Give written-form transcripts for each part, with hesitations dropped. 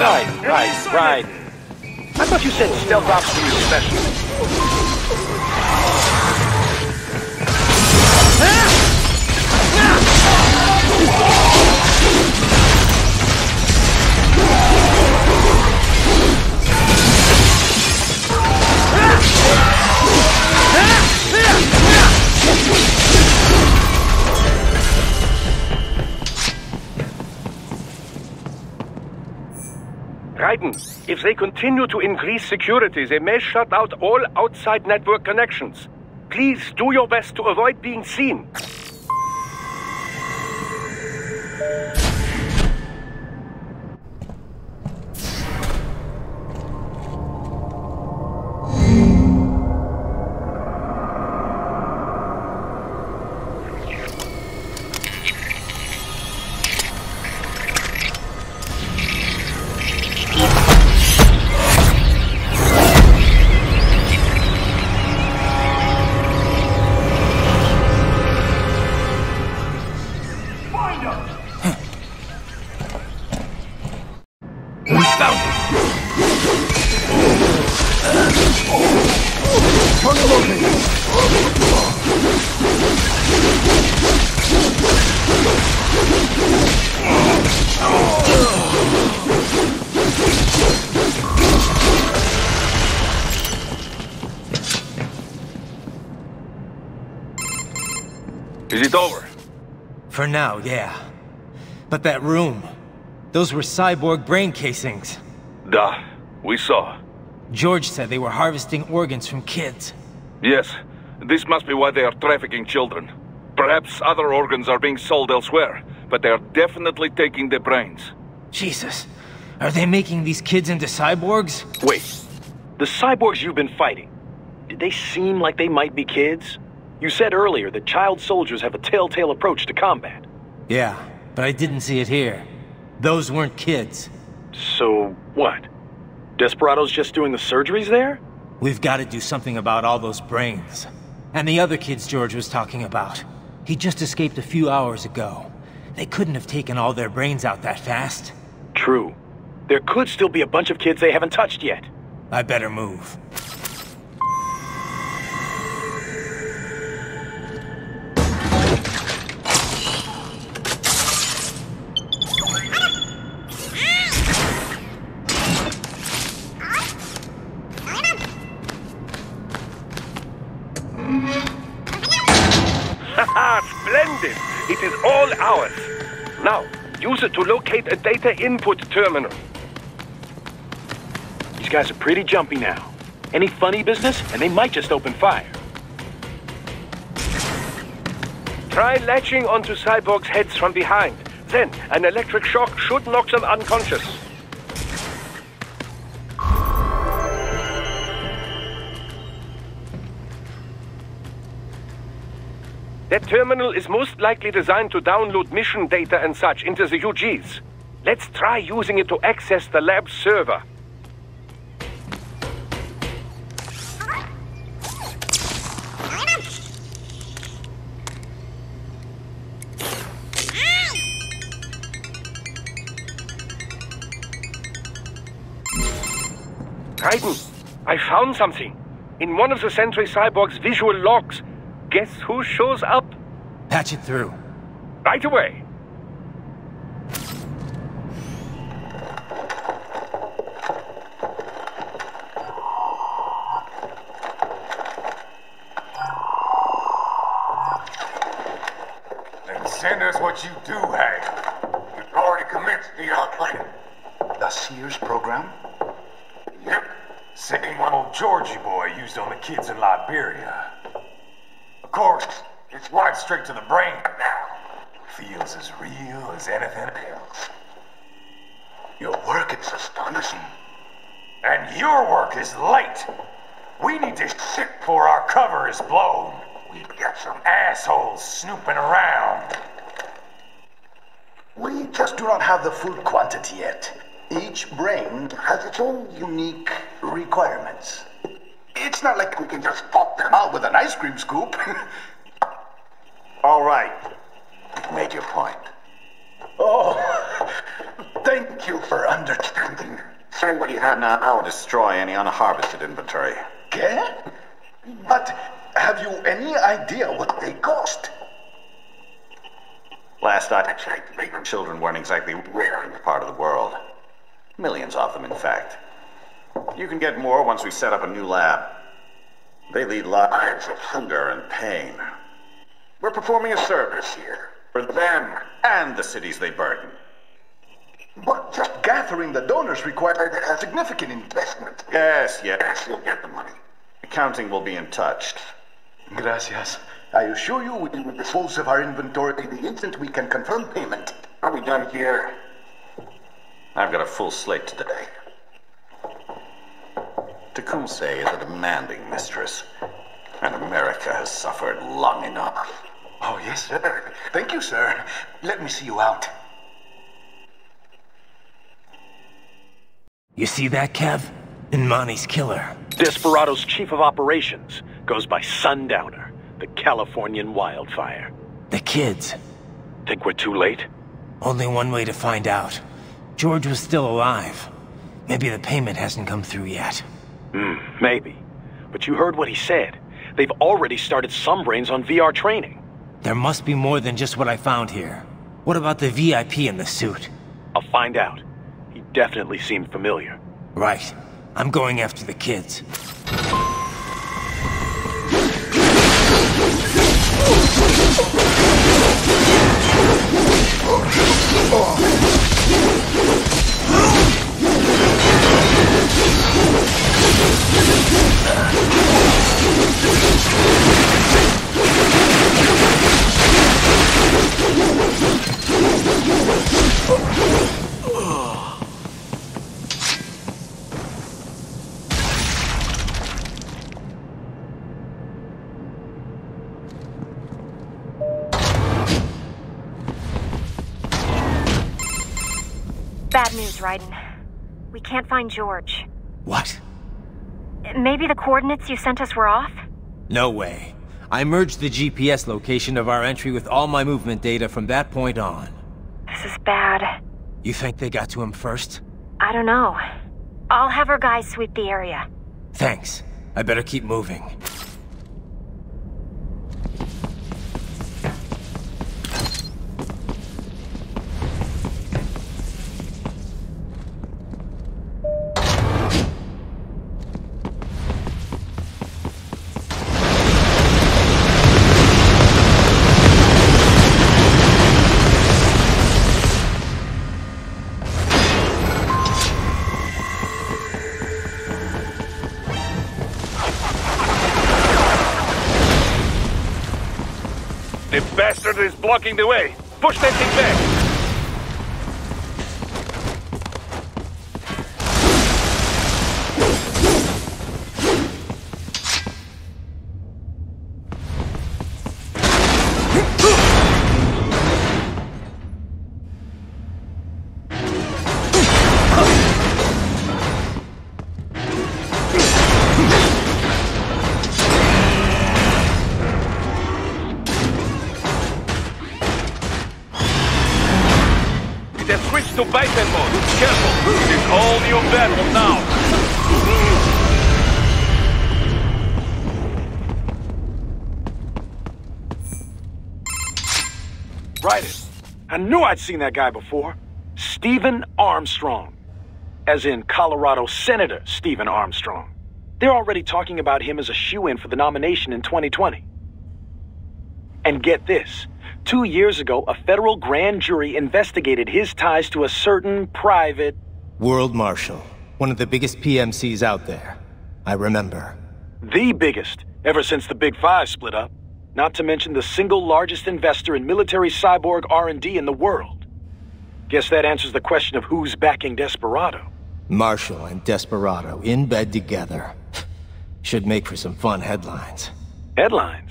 Right. I thought you said stealth ops were your specialty. Raiden, if they continue to increase security, they may shut out all outside network connections. Please do your best to avoid being seen. Is it over? For now, yeah. But that room, those were cyborg brain casings. Duh, we saw. George said they were harvesting organs from kids. Yes, this must be why they are trafficking children. Perhaps other organs are being sold elsewhere, but they are definitely taking the brains. Jesus, are they making these kids into cyborgs? Wait, the cyborgs you've been fighting, did they seem like they might be kids? You said earlier that child soldiers have a telltale approach to combat. Yeah, but I didn't see it here. Those weren't kids. So, what? Desperado's just doing the surgeries there? We've got to do something about all those brains. And the other kids George was talking about. He just escaped a few hours ago. They couldn't have taken all their brains out that fast. True. There could still be a bunch of kids they haven't touched yet. I better move. Splendid! It is all ours. Now, use it to locate a data input terminal. These guys are pretty jumpy now. Any funny business, and they might just open fire. Try latching onto cyborgs' heads from behind. Then, an electric shock should knock them unconscious. That terminal is most likely designed to download mission data and such into the UGs. Let's try using it to access the lab's server. Raiden, I found something. In one of the Sentry Cyborg's visual logs. Guess who shows up? Patch it through. Right away. Then send us what you do have. We've already commenced the outplaying. The Sears program? Yep. Same one old Georgie boy used on the kids in Liberia. Of course, it's right straight to the brain now. Feels as real as anything else. Your work is astonishing. And your work is late. We need this shit before our cover is blown. We've got some assholes snooping around. We just do not have the full quantity yet. Each brain has its own unique requirements. It's not like we can just pop them out with an ice cream scoop. All right. You've made your point. Oh, thank Thank you for understanding. Send what you have now. I'll destroy any unharvested inventory. Okay? But have you any idea what they cost? Last I checked, children weren't exactly rare in the part of the world. Millions of them, in fact. You can get more once we set up a new lab. They lead lives of hunger and pain. We're performing a service here. For them and the cities they burden. But just gathering the donors required a significant investment. Yes, you'll get the money. Accounting will be in touch. Gracias. I assure you we will dispose of our inventory the instant we can confirm payment. Are we done here? I've got a full slate today. Tecumseh is a demanding mistress, and America has suffered long enough. Oh, yes, sir. Thank you, sir. Let me see you out. You see that, Kev? Imani's killer. Desperado's chief of operations goes by Sundowner, the Californian wildfire. The kids. Think we're too late? Only one way to find out. George was still alive. Maybe the payment hasn't come through yet. Maybe. But you heard what he said. They've already started some brains on VR training. There must be more than just what I found here. What about the VIP in the suit? I'll find out. He definitely seemed familiar. Right. I'm going after the kids. Bad news, Raiden. We can't find George. What? Maybe the coordinates you sent us were off? No way. I merged the GPS location of our entry with all my movement data from that point on. This is bad. You think they got to him first? I don't know. I'll have our guys sweep the area. Thanks. I better keep moving. The bastard is blocking the way. Push that thing back. To Bison mode. Careful. It's all new battle now. Right. I knew I'd seen that guy before. Stephen Armstrong. As in Colorado Senator Stephen Armstrong. They're already talking about him as a shoo-in for the nomination in 2020. And get this. 2 years ago, a federal grand jury investigated his ties to a certain private... World Marshal. One of the biggest PMCs out there. I remember. The biggest, ever since the Big Five split up. Not to mention the single largest investor in military cyborg R&D in the world. Guess that answers the question of who's backing Desperado. Marshall and Desperado in bed together. Should make for some fun headlines. Headlines?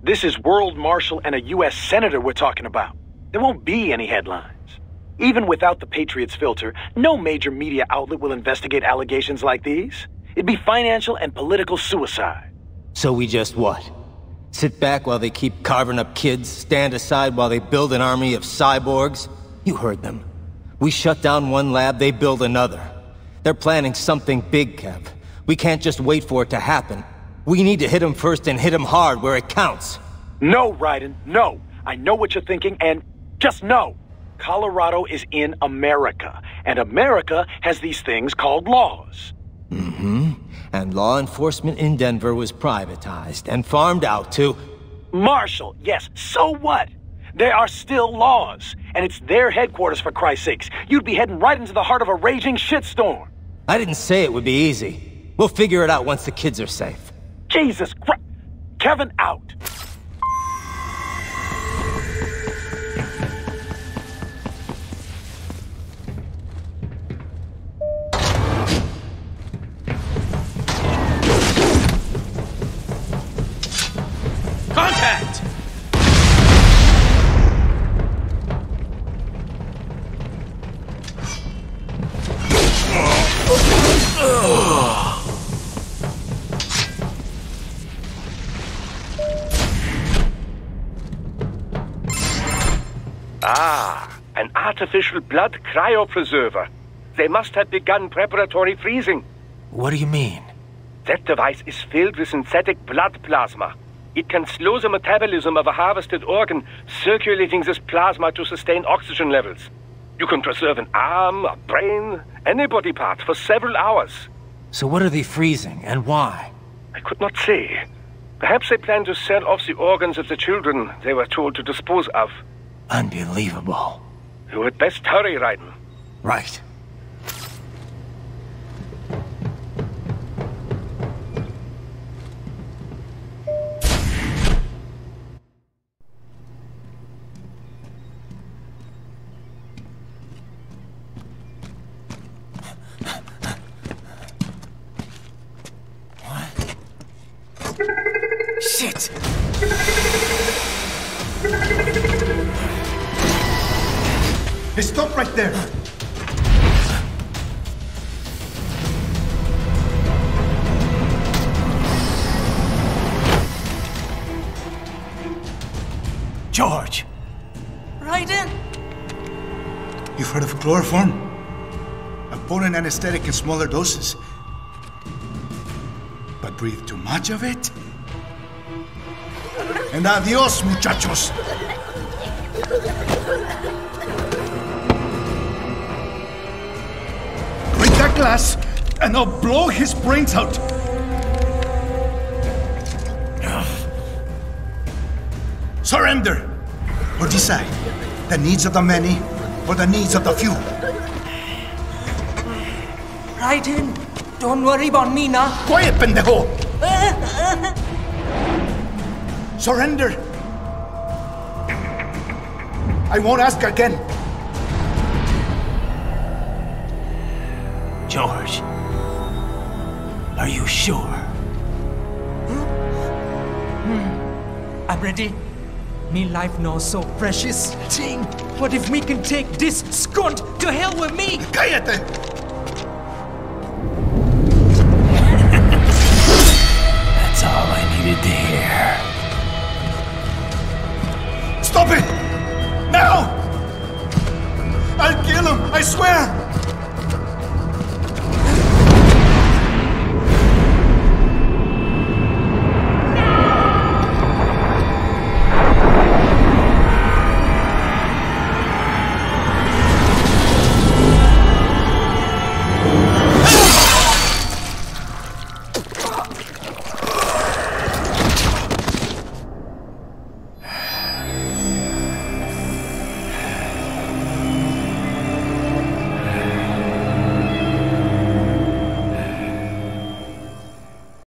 This is World Marshal and a U.S. Senator we're talking about. There won't be any headlines. Even without the Patriots filter, no major media outlet will investigate allegations like these. It'd be financial and political suicide. So we just what? Sit back while they keep carving up kids, stand aside while they build an army of cyborgs? You heard them. We shut down one lab, they build another. They're planning something big, Kev. We can't just wait for it to happen. We need to hit them first and hit them hard where it counts. No, Raiden, no. I know what you're thinking, and just know. Colorado is in America, and America has these things called laws. Mm-hmm. And law enforcement in Denver was privatized and farmed out to... Marshall, yes, so what? There are still laws, and it's their headquarters, for Christ's sakes. You'd be heading right into the heart of a raging shitstorm. I didn't say it would be easy. We'll figure it out once the kids are safe. Jesus Christ. Kevin, out. Contact! Ah, an artificial blood cryopreserver. They must have begun preparatory freezing. What do you mean? That device is filled with synthetic blood plasma. It can slow the metabolism of a harvested organ, circulating this plasma to sustain oxygen levels. You can preserve an arm, a brain, any body part for several hours. So what are they freezing, and why? I could not say. Perhaps they plan to sell off the organs of the children they were told to dispose of. Unbelievable. You had best hurry, Raiden. Right. Shit! Hey, stop right there! George! Raiden! You've heard of chloroform? A potent anesthetic in smaller doses. But breathe too much of it? And adios, muchachos! Break that glass, and I'll blow his brains out! Surrender! Or decide, the needs of the many, or the needs of the few. Raiden, don't worry about me now. Quiet, pendejo! Surrender! I won't ask again. George, are you sure? I'm ready. Me life now so precious. Ting, what if we can take this skunt to hell with me? Cállate!